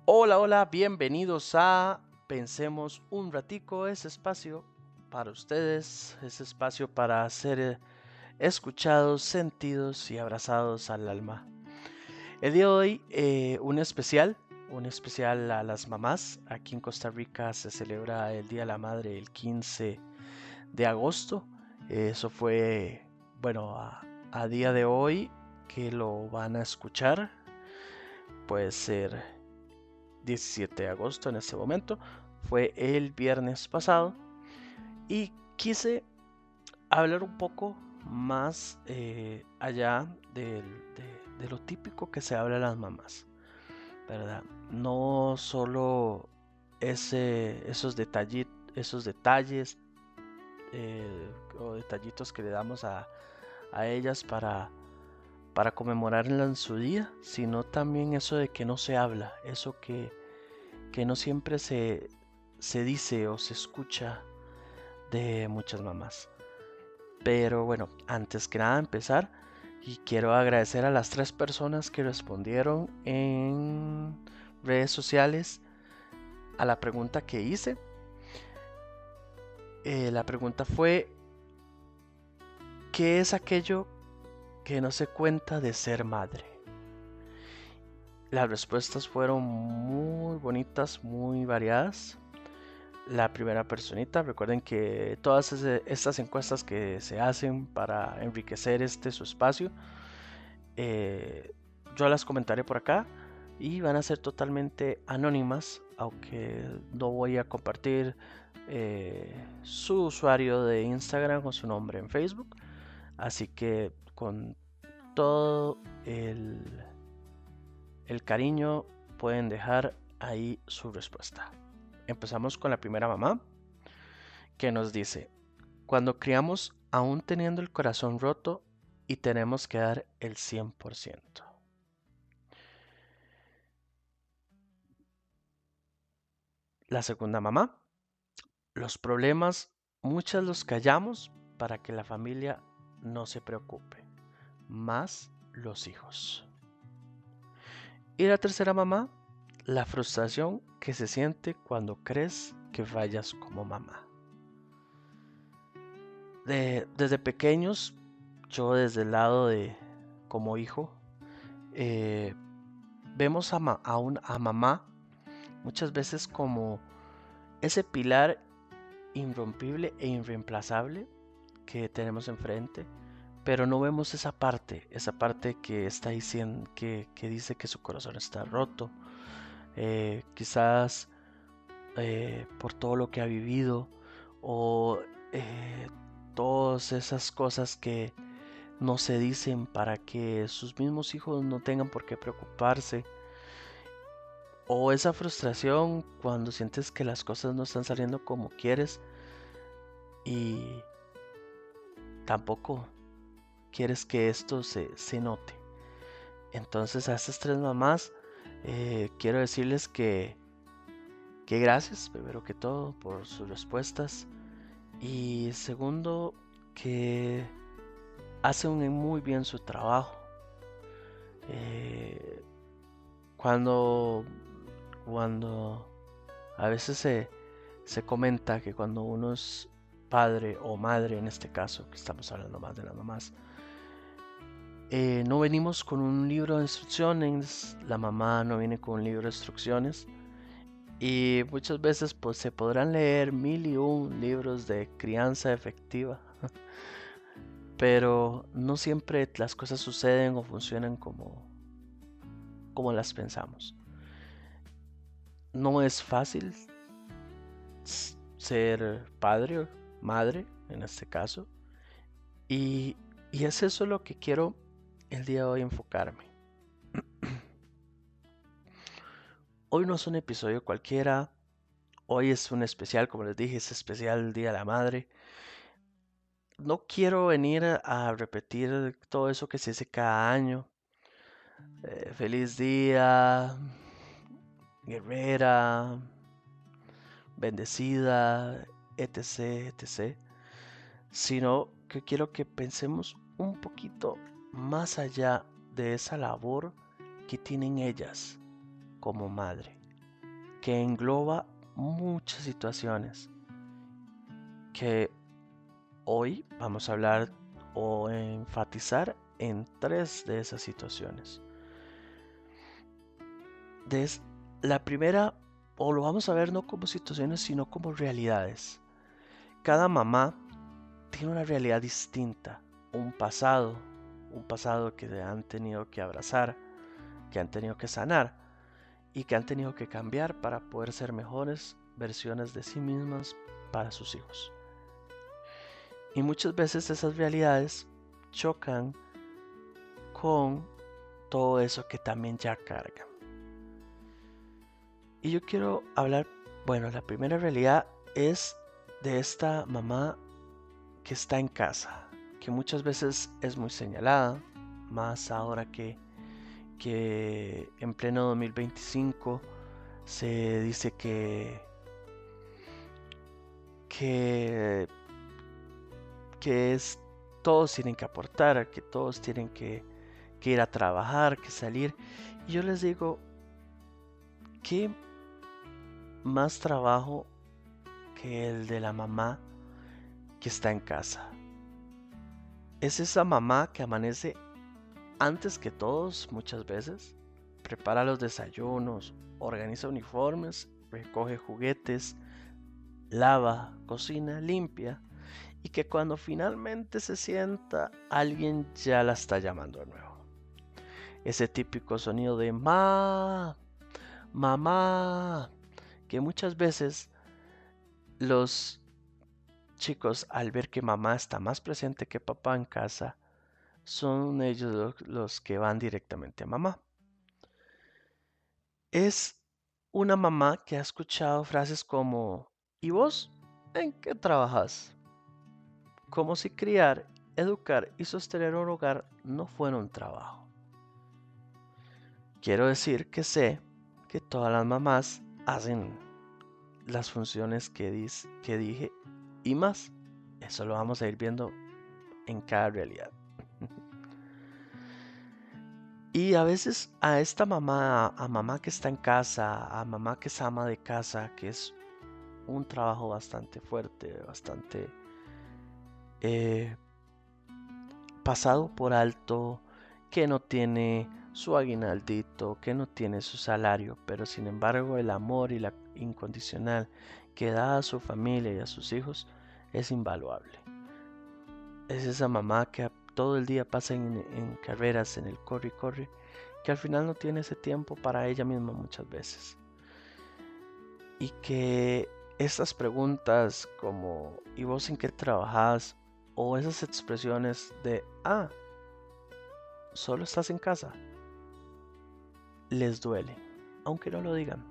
Hola, hola, bienvenidos a Pensemos un ratico, ese espacio para ustedes, ese espacio para ser escuchados, sentidos y abrazados al alma. El día de hoy un especial a las mamás. Aquí en Costa Rica se celebra el Día de la Madre el 15 de agosto. Eso fue, bueno, a día de hoy que lo van a escuchar, puede ser 17 de agosto en este momento, fue el viernes pasado y quise hablar un poco más allá de lo típico que se habla a las mamás, ¿verdad? No solo esos detalles o detallitos que le damos a ellas para conmemorarla en su día, sino también eso de que no se habla, eso que no siempre se dice o se escucha de muchas mamás. Pero bueno, antes que nada empezar, y quiero agradecer a las 3 personas que respondieron en redes sociales a la pregunta que hice. La pregunta fue, ¿qué es aquello que no se cuenta de ser madre? Las respuestas fueron muy bonitas, muy variadas. La primera personita, recuerden que todas estas encuestas que se hacen para enriquecer su espacio, eh, yo las comentaré por acá y van a ser totalmente anónimas, aunque no voy a compartir su usuario de Instagram o su nombre en Facebook. Así que con todo el cariño pueden dejar ahí su respuesta. Empezamos con la primera mamá que nos dice, cuando criamos aún teniendo el corazón roto y tenemos que dar el 100%. La segunda mamá, los problemas muchas los callamos para que la familia no se preocupe, más los hijos. Y la tercera mamá, la frustración que se siente cuando crees que fallas como mamá. Desde pequeños, yo desde el lado de como hijo, eh, vemos a mamá muchas veces como ese pilar irrompible e irreemplazable que tenemos enfrente, pero no vemos esa parte que está diciendo, que dice que su corazón está roto, quizás por todo lo que ha vivido o eh, todas esas cosas que no se dicen para que sus mismos hijos no tengan por qué preocuparse. O esa frustración cuando sientes que las cosas no están saliendo como quieres y tampoco quieres que esto se note. Entonces a estas 3 mamás quiero decirles que gracias, primero que todo, por sus respuestas. Y segundo, que hacen muy bien su trabajo. Eh, cuando, cuando a veces se comenta que cuando uno es padre o madre, en este caso, que estamos hablando más de las mamás, no venimos con un libro de instrucciones, la mamá no viene con un libro de instrucciones y muchas veces pues se podrán leer mil y un libros de crianza efectiva, pero no siempre las cosas suceden o funcionan como las pensamos. No es fácil ser padre o madre en este caso. Y, y es eso lo que quiero el día de hoy enfocarme. Hoy no es un episodio cualquiera, hoy es un especial, como les dije, es especial el Día de la Madre. No quiero venir a repetir todo eso que se dice cada año. Feliz día, guerrera, bendecida, etc, etc. Sino que quiero que pensemos un poquito más allá de esa labor que tienen ellas como madre. que engloba muchas situaciones que hoy vamos a hablar o enfatizar en 3 de esas situaciones. La primera, o lo vamos a ver no como situaciones, sino como realidades. Cada mamá tiene una realidad distinta, un pasado que han tenido que abrazar, que han tenido que sanar y que han tenido que cambiar para poder ser mejores versiones de sí mismas para sus hijos. Y muchas veces esas realidades chocan con todo eso que también ya cargan. Y yo quiero hablar, bueno, la primera realidad es de esta mamá que está en casa, que muchas veces es muy señalada, más ahora que en pleno 2025 se dice que, que es, todos tienen que aportar, que todos tienen que ir a trabajar, que salir. Y yo les digo, ¿qué más trabajo que el de la mamá que está en casa? Es esa mamá que amanece antes que todos muchas veces, prepara los desayunos, organiza uniformes, recoge juguetes, lava, cocina, limpia, y que cuando finalmente se sienta, alguien ya la está llamando de nuevo. Ese típico sonido de mamá, que muchas veces los chicos, al ver que mamá está más presente que papá en casa, son ellos los que van directamente a mamá. Es una mamá que ha escuchado frases como: ¿y vos en qué trabajas? Como si criar, educar y sostener un hogar no fuera un trabajo. Quiero decir que sé que todas las mamás hacen las funciones que dije y más. Eso lo vamos a ir viendo en cada realidad. Y a veces a esta mamá, a mamá que está en casa, a mamá que es ama de casa, que es un trabajo bastante fuerte, bastante eh, pasado por alto, que no tiene su aguinaldito, que no tiene su salario, pero sin embargo el amor y la incondicional que da a su familia y a sus hijos es invaluable. Es esa mamá que todo el día pasa en carreras, en el corre y corre, que al final no tiene ese tiempo para ella misma muchas veces. Y que estas preguntas como ¿y vos en qué trabajas? O esas expresiones de solo estás en casa, les duele, aunque no lo digan.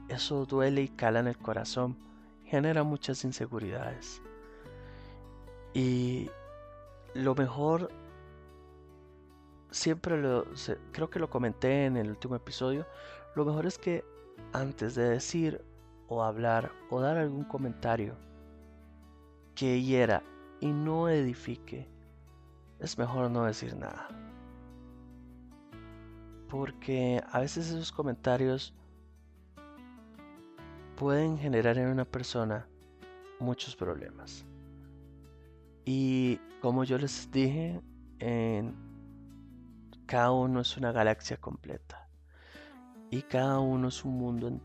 Eso duele y cala en el corazón, genera muchas inseguridades. Y lo mejor, creo que lo comenté en el último episodio, lo mejor es que antes de decir o hablar o dar algún comentario que hiera y no edifique, es mejor no decir nada. Porque a veces esos comentarios pueden generar en una persona muchos problemas. Y como yo les dije, cada uno es una galaxia completa. Y cada uno es un mundo,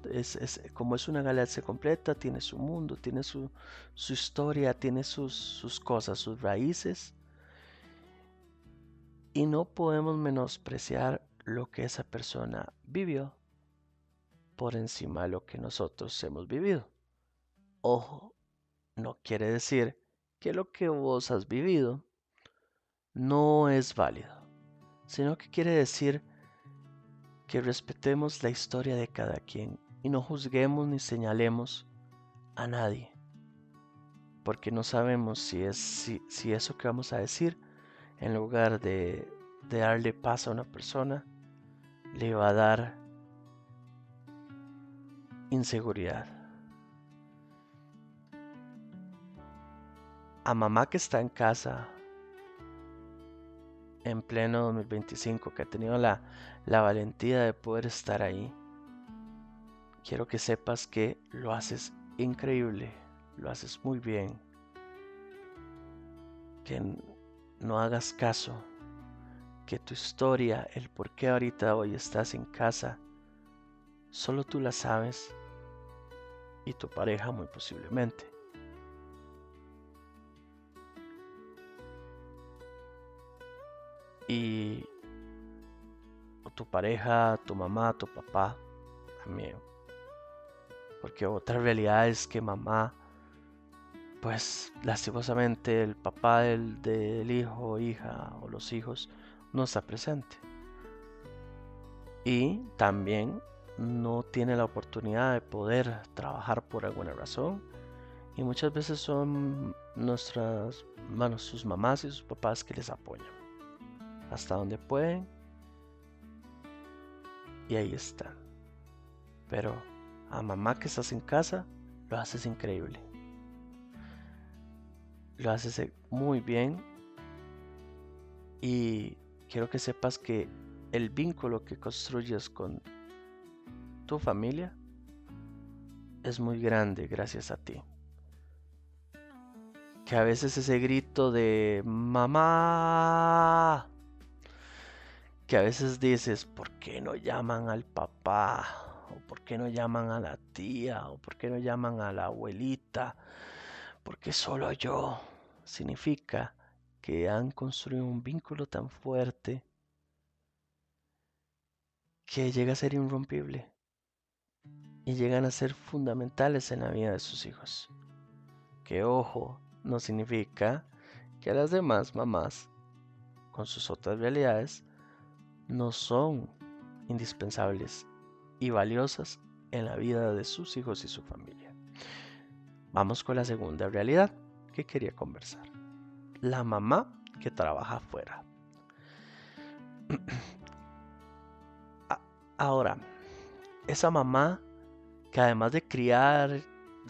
como es una galaxia completa, tiene su mundo, tiene su historia, tiene sus cosas, sus raíces. Y no podemos menospreciar lo que esa persona vivió por encima de lo que nosotros hemos vivido. Ojo, no quiere decir que lo que vos has vivido no es válido, sino que quiere decir que respetemos la historia de cada quien y no juzguemos ni señalemos a nadie, porque no sabemos si eso que vamos a decir, en lugar de darle paz a una persona, le va a dar inseguridad. A mamá que está en casa en pleno 2025, que ha tenido la valentía de poder estar ahí, quiero que sepas que lo haces increíble, lo haces muy bien, que no hagas caso, que tu historia, el por qué ahorita hoy estás en casa, solo tú la sabes y tu pareja muy posiblemente. Y tu pareja, tu mamá, tu papá también. Porque otra realidad es que mamá, pues lastimosamente el papá del hijo, hija o los hijos no está presente. Y también no tiene la oportunidad de poder trabajar por alguna razón. Y muchas veces son sus mamás y sus papás que les apoyan hasta donde pueden. Y ahí están. Pero a mamá que estás en casa, lo haces increíble. Lo haces muy bien. Y quiero que sepas que el vínculo que construyes con tu familia es muy grande gracias a ti. Que a veces ese grito de mamá, que a veces dices, ¿por qué no llaman al papá? ¿O por qué no llaman a la tía? ¿O por qué no llaman a la abuelita? Porque solo yo. Significa que han construido un vínculo tan fuerte que llega a ser irrompible y llegan a ser fundamentales en la vida de sus hijos. Que ojo, no significa que las demás mamás, con sus otras realidades, no son indispensables y valiosas en la vida de sus hijos y su familia. Vamos con la segunda realidad que quería conversar. La mamá que trabaja afuera. Ahora, esa mamá que además de criar,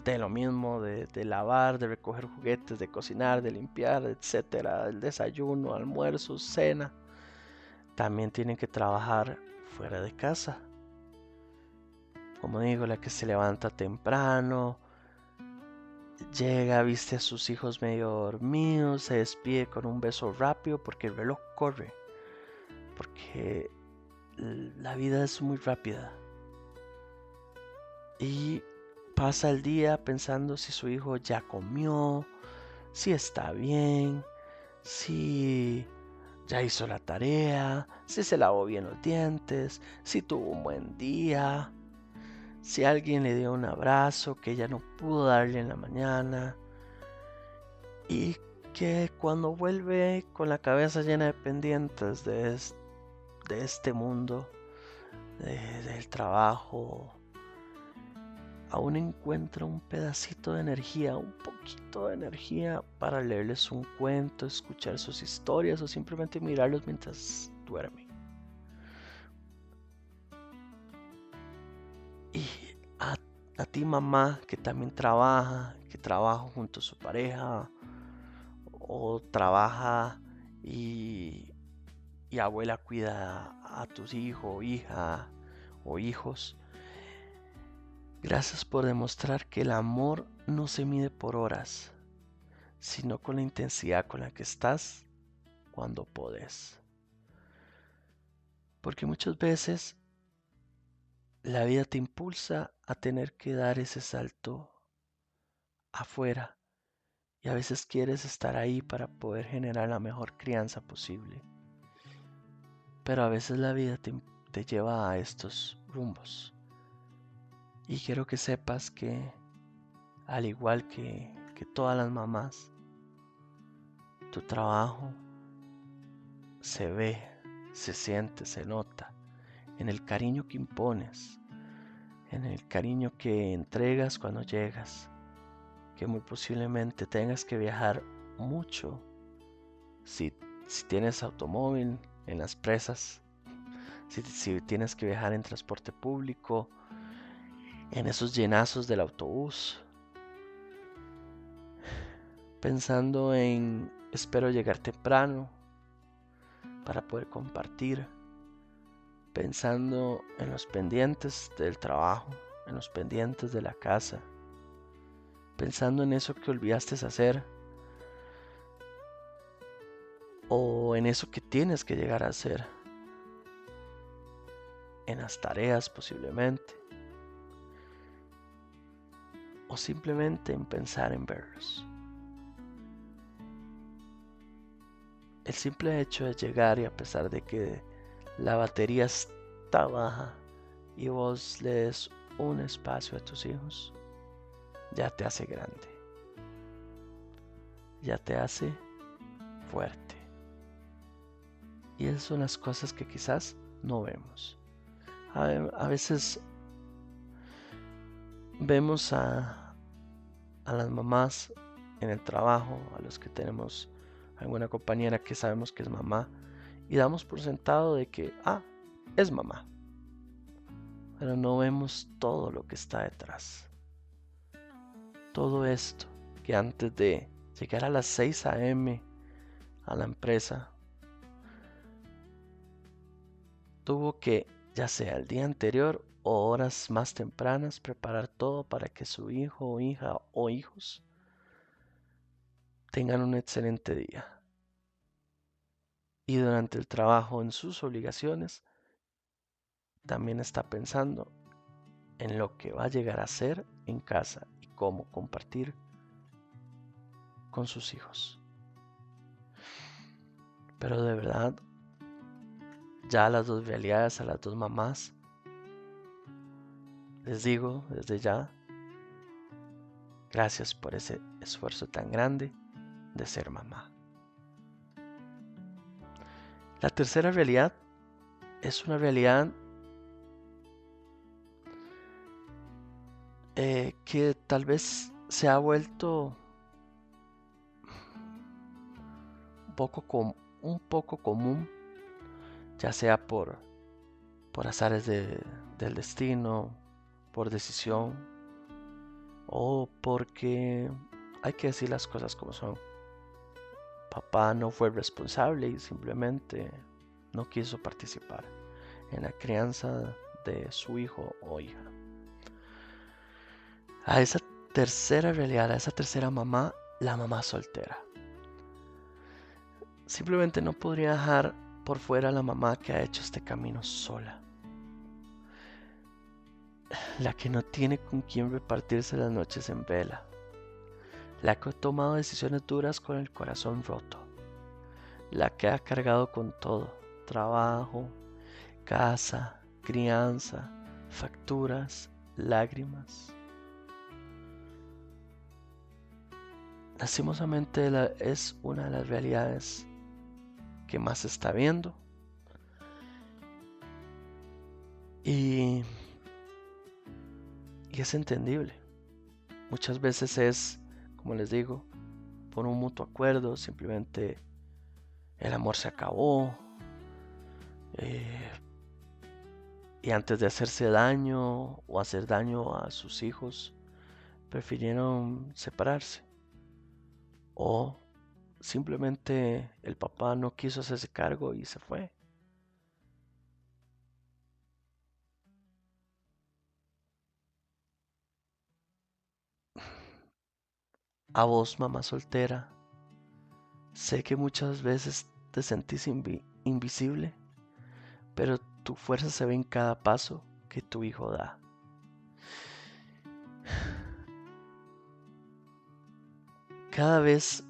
de lo mismo, de lavar, de recoger juguetes, de cocinar, de limpiar, etcétera, el desayuno, almuerzo, cena, también tienen que trabajar fuera de casa. Como digo, la que se levanta temprano, llega, viste a sus hijos medio dormidos, se despide con un beso rápido porque el reloj corre, porque la vida es muy rápida. Y pasa el día pensando si su hijo ya comió, si está bien, si ya hizo la tarea, si se lavó bien los dientes, si tuvo un buen día, si alguien le dio un abrazo que ella no pudo darle en la mañana. Y que cuando vuelve con la cabeza llena de pendientes de este mundo, del trabajo, aún encuentra un pedacito de energía, un poquito de energía para leerles un cuento, escuchar sus historias o simplemente mirarlos mientras duerme. Y a ti mamá que también que trabaja junto a su pareja o trabaja y abuela cuida a tus hijos, hija o hijos. Gracias por demostrar que el amor no se mide por horas, sino con la intensidad con la que estás cuando podés. Porque muchas veces la vida te impulsa a tener que dar ese salto afuera y a veces quieres estar ahí para poder generar la mejor crianza posible. Pero a veces la vida te lleva a estos rumbos. Y quiero que sepas que, al igual que todas las mamás, tu trabajo se ve, se siente, se nota en el cariño que impones, en el cariño que entregas cuando llegas, que muy posiblemente tengas que viajar mucho si tienes automóvil en las presas, si tienes que viajar en transporte público, en esos llenazos del autobús, pensando en espero llegar temprano para poder compartir, pensando en los pendientes del trabajo, en los pendientes de la casa, pensando en eso que olvidaste hacer o en eso que tienes que llegar a hacer, en las tareas posiblemente, o simplemente en pensar en verlos. El simple hecho de llegar y a pesar de que la batería está baja y vos le des un espacio a tus hijos, ya te hace grande, ya te hace fuerte. Y esas son las cosas que quizás no vemos. A veces vemos a las mamás en el trabajo, a los que tenemos alguna compañera que sabemos que es mamá, y damos por sentado de que, es mamá. Pero no vemos todo lo que está detrás. Todo esto que antes de llegar a las 6 a.m. a la empresa, tuvo que, ya sea el día anterior o horas más tempranas, preparar todo para que su hijo o hija o hijos tengan un excelente día. Y durante el trabajo en sus obligaciones, también está pensando en lo que va a llegar a ser en casa y cómo compartir con sus hijos. Pero de verdad, ya a las dos realidades, a las dos mamás, les digo desde ya, gracias por ese esfuerzo tan grande de ser mamá. La tercera realidad es una realidad que tal vez se ha vuelto un poco común, ya sea por azares del destino, por decisión o porque hay que decir las cosas como son. Papá no fue responsable y simplemente no quiso participar en la crianza de su hijo o hija. A esa tercera realidad, a esa tercera mamá, la mamá soltera. Simplemente no podría dejar por fuera a la mamá que ha hecho este camino sola. La que no tiene con quién repartirse las noches en vela. La que ha tomado decisiones duras con el corazón roto. La que ha cargado con todo. Trabajo, casa, crianza, facturas, lágrimas. Lastimosamente es una de las realidades que más se está viendo. Y es entendible. Muchas veces es, como les digo, por un mutuo acuerdo, simplemente el amor se acabó. Y antes de hacerse daño o hacer daño a sus hijos, prefirieron separarse. O simplemente el papá no quiso hacerse cargo y se fue. A vos, mamá soltera, sé que muchas veces te sentís invisible, pero tu fuerza se ve en cada paso que tu hijo da. Cada vez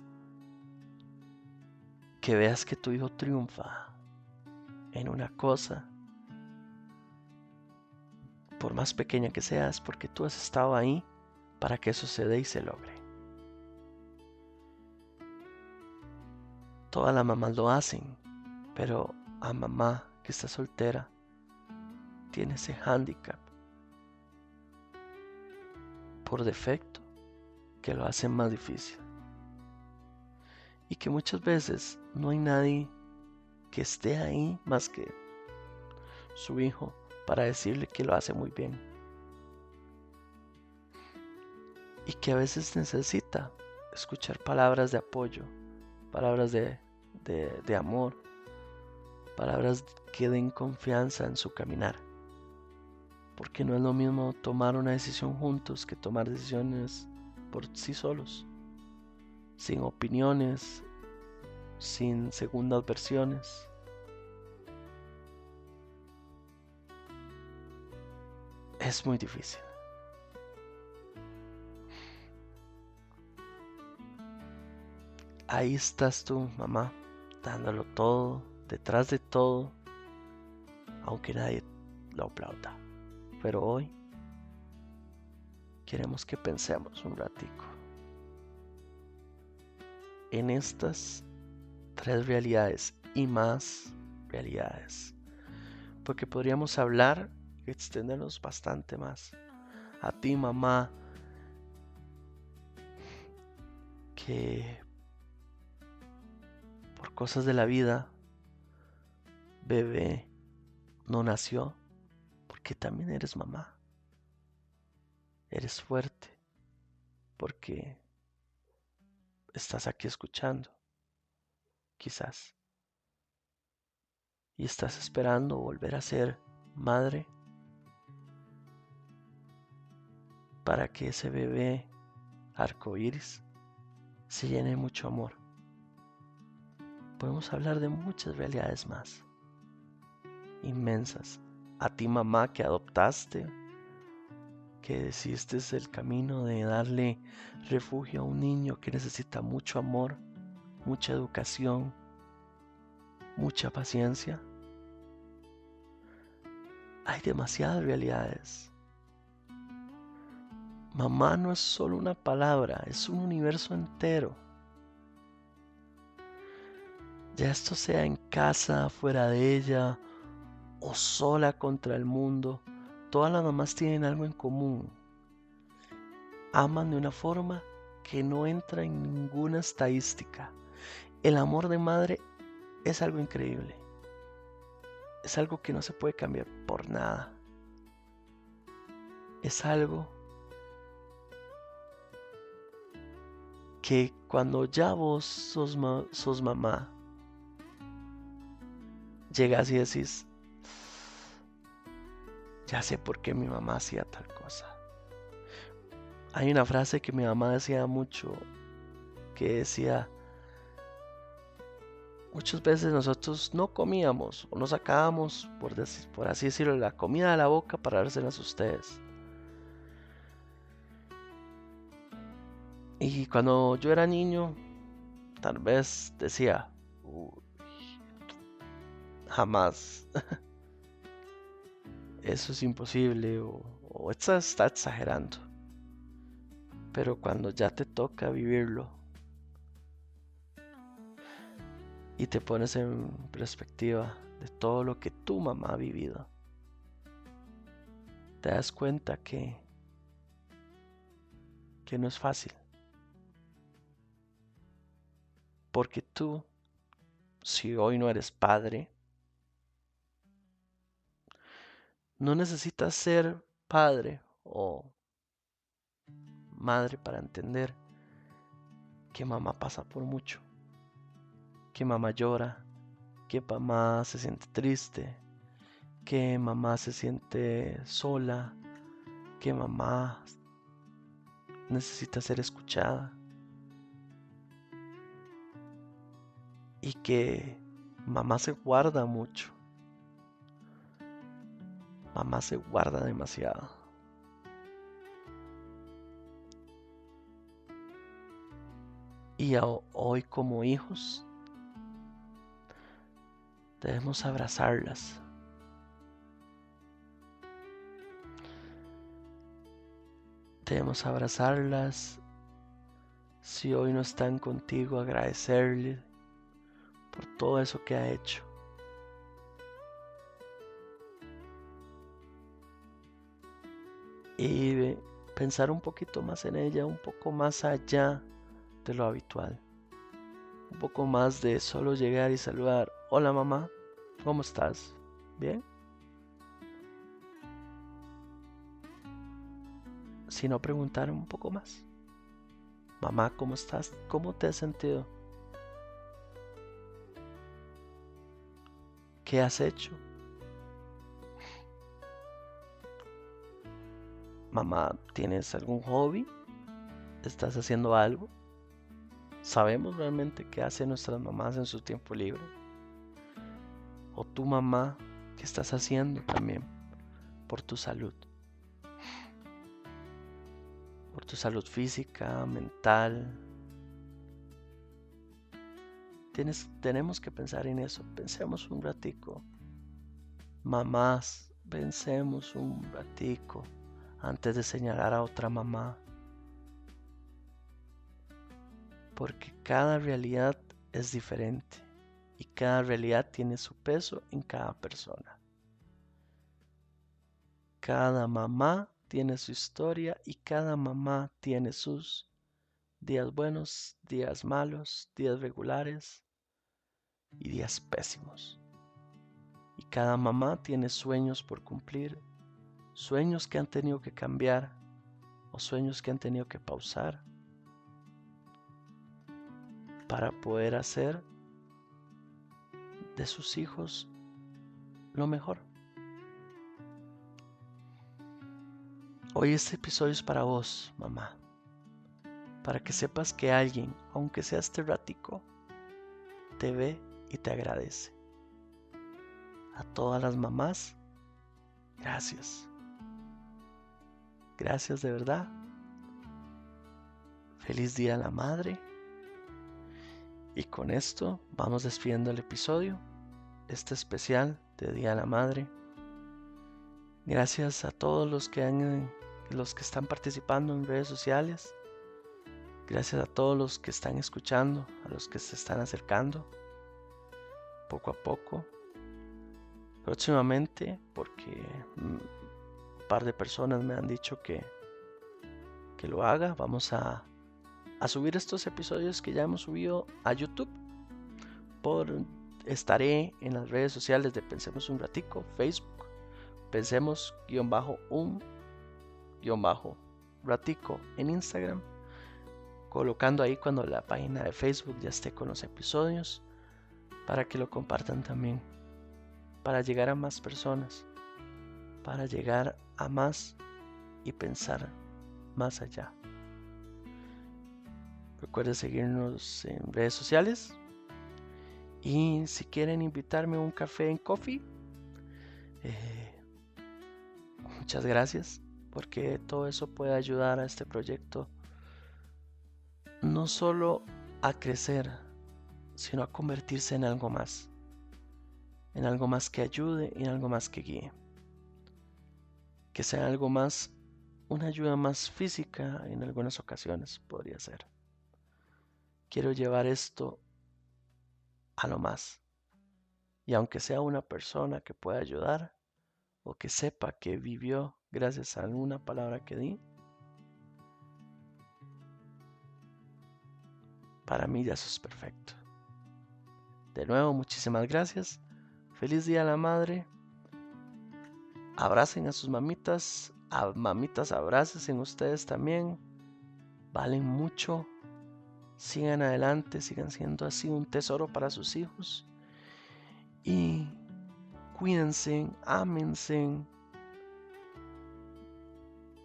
que veas que tu hijo triunfa en una cosa, por más pequeña que sea, es porque tú has estado ahí para que eso se dé y se logre. Todas las mamás lo hacen, pero a mamá que está soltera tiene ese hándicap por defecto que lo hace más difícil. Y que muchas veces no hay nadie que esté ahí más que su hijo para decirle que lo hace muy bien. Y que a veces necesita escuchar palabras de apoyo, palabras de amor, palabras que den confianza en su caminar. Porque no es lo mismo tomar una decisión juntos que tomar decisiones por sí solos, sin opiniones, sin segundas versiones. Es muy difícil. Ahí estás tú, mamá, dándolo todo, detrás de todo, aunque nadie lo aplauda. Pero hoy queremos que pensemos un ratico en estas 3 realidades y más realidades, porque podríamos hablar y extendernos bastante más. A ti, mamá, que por cosas de la vida, bebé no nació, porque también eres mamá. Eres fuerte, porque estás aquí escuchando, quizás, y estás esperando volver a ser madre para que ese bebé arcoíris se llene de mucho amor. Podemos hablar de muchas realidades más, inmensas. A ti, mamá, que adoptaste, que decidiste el camino de darle refugio a un niño que necesita mucho amor, mucha educación, mucha paciencia. Hay demasiadas realidades. Mamá no es solo una palabra, es un universo entero. Ya esto sea en casa, fuera de ella o sola contra el mundo, todas las mamás tienen algo en común. Aman de una forma que no entra en ninguna estadística. El amor de madre es algo increíble. Es algo que no se puede cambiar por nada. Es algo que cuando ya vos sos mamá, llegas y decís, ya sé por qué mi mamá hacía tal cosa. Hay una frase que mi mamá decía mucho, que decía, muchas veces nosotros no comíamos o no sacábamos, por así decirlo, la comida de la boca para dárselas a ustedes. Y cuando yo era niño, tal vez decía, jamás, eso es imposible o está exagerando. Pero cuando ya te toca vivirlo y te pones en perspectiva de todo lo que tu mamá ha vivido, te das cuenta que no es fácil. Porque tú, si hoy no eres padre, no necesitas ser padre o madre para entender que mamá pasa por mucho, que mamá llora, que mamá se siente triste, que mamá se siente sola, que mamá necesita ser escuchada y que mamá se guarda mucho, mamá se guarda demasiado. Y hoy como hijos debemos abrazarlas. Debemos abrazarlas. Si hoy no están contigo, agradecerle por todo eso que ha hecho. Y pensar un poquito más en ella, un poco más allá de lo habitual. Un poco más de solo llegar y saludar. Hola mamá, ¿cómo estás? ¿Bien? Sino preguntar un poco más. Mamá, ¿cómo estás? ¿Cómo te has sentido? ¿Qué has hecho? Mamá, ¿tienes algún hobby? ¿Estás haciendo algo? ¿Sabemos realmente qué hacen nuestras mamás en su tiempo libre? ¿O tu mamá, qué estás haciendo también por tu salud? Por tu salud física, mental. Tenemos que pensar en eso. Pensemos un ratico. Mamás, pensemos un ratico antes de señalar a otra mamá. Porque cada realidad es diferente y cada realidad tiene su peso en cada persona. Cada mamá tiene su historia y cada mamá tiene sus días buenos, días malos, días regulares y días pésimos. Y cada mamá tiene sueños por cumplir, sueños que han tenido que cambiar o sueños que han tenido que pausar para poder hacer de sus hijos lo mejor. Hoy este episodio es para vos, mamá, para que sepas que alguien, aunque sea este ratico, te ve y te agradece. A todas las mamás, gracias. Gracias de verdad. Feliz Día a la Madre. Y con esto vamos despidiendo el episodio, este especial de Día a la Madre. Gracias a todos los que están participando en redes sociales. Gracias a todos los que están escuchando, a los que se están acercando poco a poco. Próximamente, porque un par de personas me han dicho que lo haga, vamos a subir estos episodios que ya hemos subido a YouTube. Estaré en las redes sociales de Pensemos un Ratico, Facebook, Pensemos-un-Ratico en Instagram, colocando ahí cuando la página de Facebook ya esté con los episodios, para que lo compartan también, para llegar a más personas, para llegar a más y pensar más allá. Recuerden seguirnos en redes sociales y si quieren invitarme a un café en Coffee, muchas gracias, porque todo eso puede ayudar a este proyecto no solo a crecer, sino a convertirse en algo más que ayude y en algo más que guíe, que sea algo más, una ayuda más física en algunas ocasiones podría ser. Quiero llevar esto a lo más, y aunque sea una persona que pueda ayudar o que sepa que vivió gracias a alguna palabra que di, para mí ya eso es perfecto. De nuevo, muchísimas gracias. Feliz Día a la Madre. Abracen a sus mamitas. Mamitas, abrácense ustedes también. Valen mucho. Sigan adelante. Sigan siendo así un tesoro para sus hijos. Y cuídense. Ámense.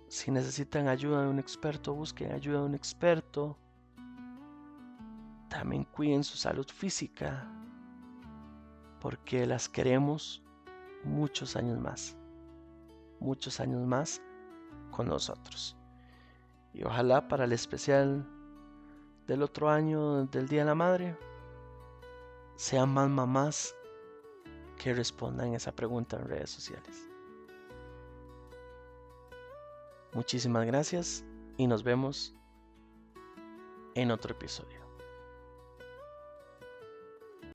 Si necesitan ayuda de un experto, busquen ayuda de un experto. También cuiden su salud física, porque las queremos muchos años más con nosotros. Y ojalá para el especial del otro año del Día de la Madre sean más mamás que respondan esa pregunta en redes sociales. Muchísimas gracias y nos vemos en otro episodio.